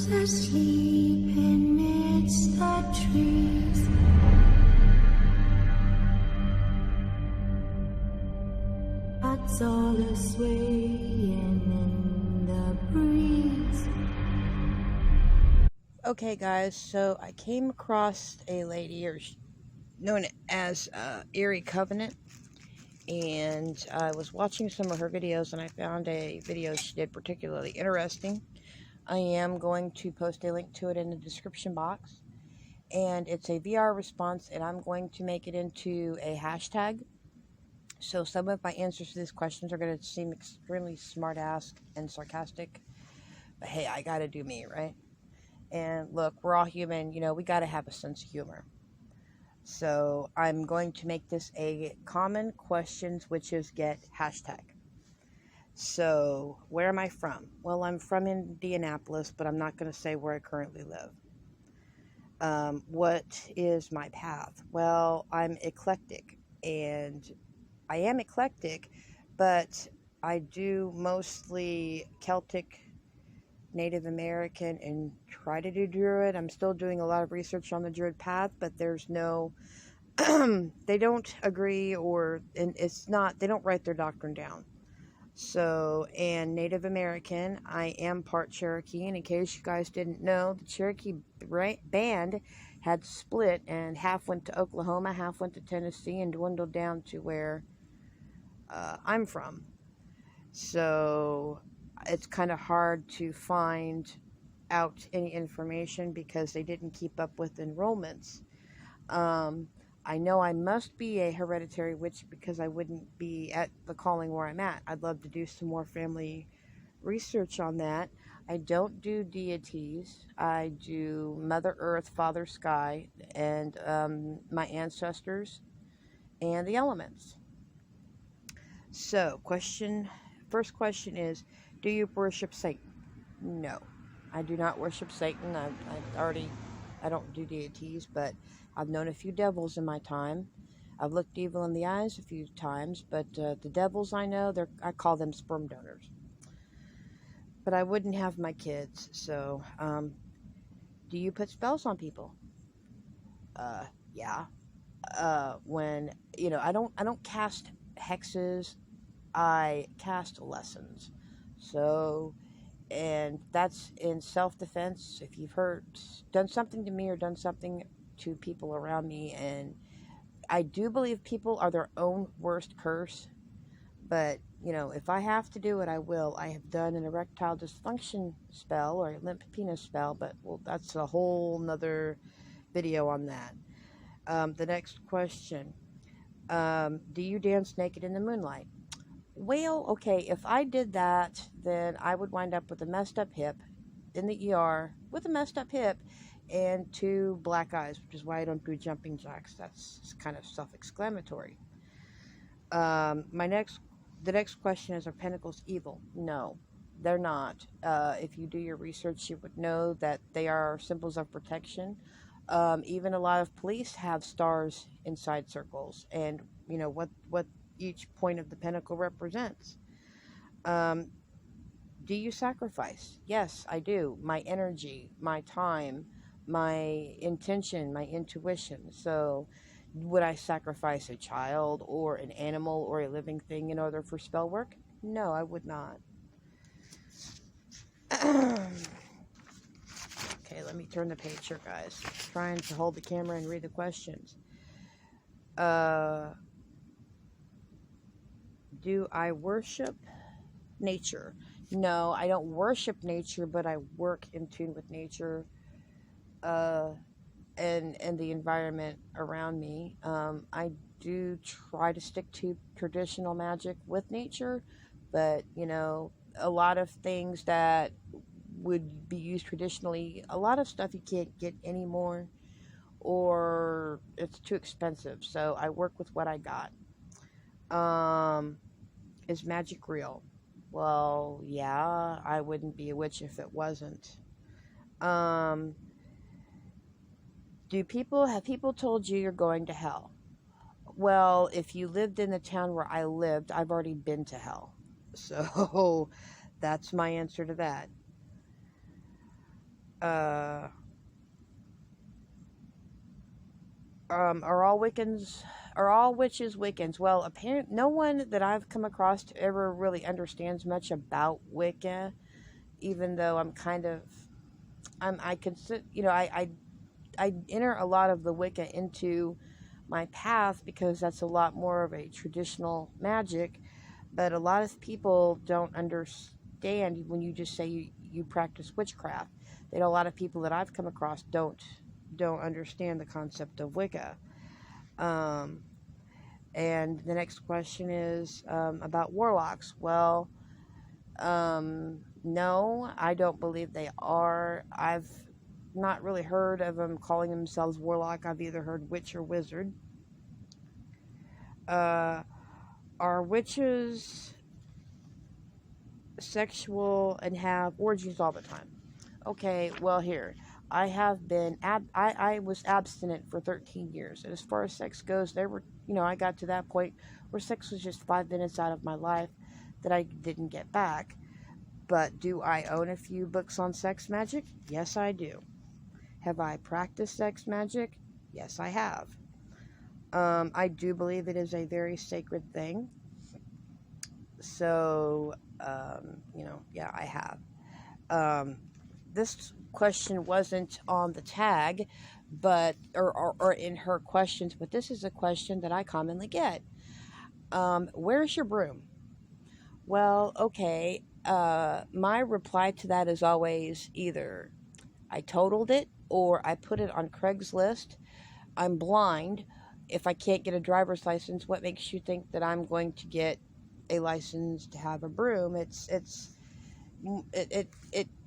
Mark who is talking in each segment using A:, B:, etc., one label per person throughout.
A: Crows asleep amidst the trees. Bats all a swaying in the breeze.
B: Okay guys, so I came across a lady known as Erie Covenant, and I was watching some of her videos and I found a video she did particularly interesting. I am going to post a link to it in the description box, and it's a VR response, and I'm going to make it into a hashtag. So some of my answers to these questions are going to seem extremely smart-ass and sarcastic, but hey, I gotta do me, right? And look, we're all human, you know, we gotta have a sense of humor. So I'm going to make this a common questions witches get hashtag. So where am I from? Well, I'm from Indianapolis, but I'm not going to say where I currently live. What is my path? Well, I'm eclectic, and I am eclectic, but I do mostly Celtic, Native American, and try to do Druid. I'm still doing a lot of research on the Druid path, but there's no, they don't agree, and it's not, they don't write their doctrine down. So, and Native American, I am part Cherokee, and in case you guys didn't know, the Cherokee band had split, and half went to Oklahoma, half went to Tennessee, and dwindled down to where I'm from. So it's kind of hard to find out any information because they didn't keep up with enrollments. I know I must be a hereditary witch because I wouldn't be at the calling where I'm at. I'd love to do some more family research on that. I don't do deities. I do Mother Earth, Father Sky, and my ancestors and the elements. So, first question is, do you worship Satan? No, I do not worship Satan. I don't do deities, but I've known a few devils in my time. I've looked evil in the eyes a few times, but the devils I know, I call them sperm donors. But I wouldn't have my kids. So, do you put spells on people? Yeah. When, you know, I don't cast hexes. I cast lessons. So, and that's in self-defense. If you've done something to me or done something to people around me, and I do believe people are their own worst curse, but, you know, if I have to do it, I will. I have done an erectile dysfunction spell or a limp penis spell, but, well, that's a whole nother video on that. The next question, do you dance naked in the moonlight? Well, okay, if I did that, then I would wind up with a messed up hip in the ER with a messed up hip and 2 black eyes, which is why I don't do jumping jacks. That's kind of self-explanatory. The next question is, are pentacles evil? No, they're not. If you do your research, you would know that they are symbols of protection. Even a lot of police have stars inside circles, and you know what each point of the pentacle represents. Do you sacrifice? Yes, I do. My energy, my time, my intention, my intuition. So, would I sacrifice a child or an animal or a living thing in order for spell work? No, I would not. Okay, let me turn the page here, guys. I'm trying to hold the camera and read the questions. Do I worship nature? No, I don't worship nature, but I work in tune with nature and the environment around me. I do try to stick to traditional magic with nature, but, you know, a lot of things that would be used traditionally, a lot of stuff you can't get anymore, or it's too expensive, so I work with what I got. Is magic real? Well, yeah, I wouldn't be a witch if it wasn't. Have people told you you're going to hell? Well, if you lived in the town where I lived, I've already been to hell. So, that's my answer to that. Uh, are all witches Wiccans? Well, apparently, no one that I've come across ever really understands much about Wicca, even though I consider, I enter a lot of the Wicca into my path because that's a lot more of a traditional magic, but a lot of people don't understand when you just say you practice witchcraft. A lot of people that I've come across don't understand the concept of Wicca. And the next question is about warlocks. Well, no, I don't believe they are. I've not really heard of them calling themselves warlock. I've either heard witch or wizard. Are witches sexual and have orgies all the time? Okay, well, here. I was abstinent for 13 years. And as far as sex goes, I got to that point where sex was just 5 minutes out of my life that I didn't get back. But do I own a few books on sex magic? Yes, I do. Have I practiced sex magic? Yes, I have. I do believe it is a very sacred thing. So, yeah, I have. This question wasn't on the tag, but or in her questions, but this is a question that I commonly get. Where's your broom? Well, okay. My reply to that is always either I totaled it or I put it on Craigslist. I'm blind. If I can't get a driver's license, what makes you think that I'm going to get a license to have a broom? It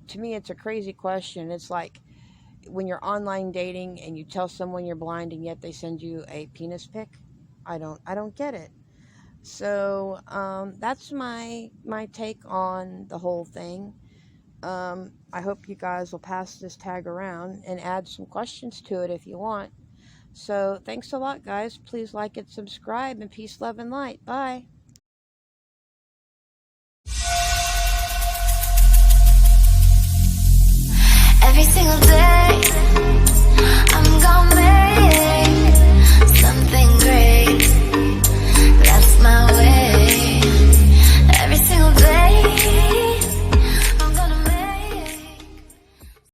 B: to me, it's a crazy question. It's like when you're online dating and you tell someone you're blind and yet they send you a penis pic. I don't get it. So that's my take on the whole thing. I hope you guys will pass this tag around and add some questions to it if you want. So thanks a lot, guys. Please like and subscribe, and peace, love, and light. Bye.
A: Every single day